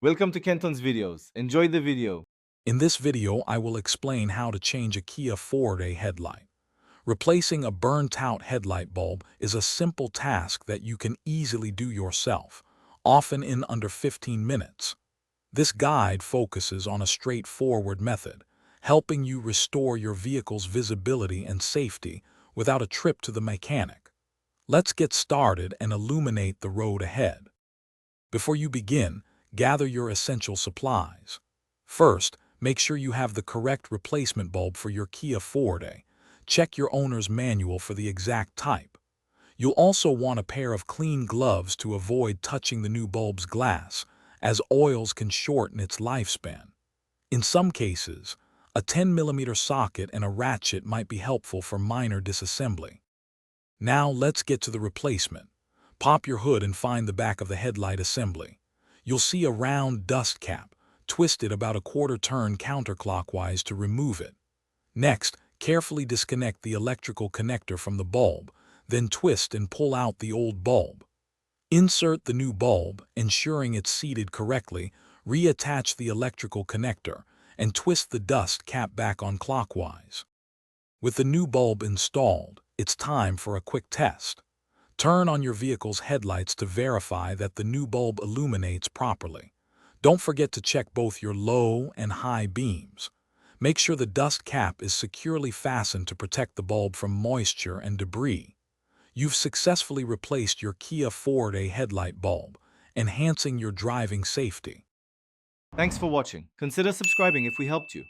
Welcome to Kenton's videos. Enjoy the video. In this video, I will explain how to change a Kia Forte headlight. Replacing a burnt-out headlight bulb is a simple task that you can easily do yourself, often in under 15 minutes. This guide focuses on a straightforward method, helping you restore your vehicle's visibility and safety without a trip to the mechanic. Let's get started and illuminate the road ahead. Before you begin, gather your essential supplies. First, make sure you have the correct replacement bulb for your Kia Forte. Check your owner's manual for the exact type. You'll also want a pair of clean gloves to avoid touching the new bulb's glass, as oils can shorten its lifespan. In some cases, a 10mm socket and a ratchet might be helpful for minor disassembly. Now let's get to the replacement. Pop your hood and find the back of the headlight assembly. You'll see a round dust cap. Twist it about a quarter turn counterclockwise to remove it. Next, carefully disconnect the electrical connector from the bulb, then twist and pull out the old bulb. Insert the new bulb, ensuring it's seated correctly, reattach the electrical connector, and twist the dust cap back on clockwise. With the new bulb installed, it's time for a quick test. Turn on your vehicle's headlights to verify that the new bulb illuminates properly. Don't forget to check both your low and high beams. Make sure the dust cap is securely fastened to protect the bulb from moisture and debris. You've successfully replaced your Kia Forte headlight bulb, enhancing your driving safety. Thanks for watching. Consider subscribing if we helped you.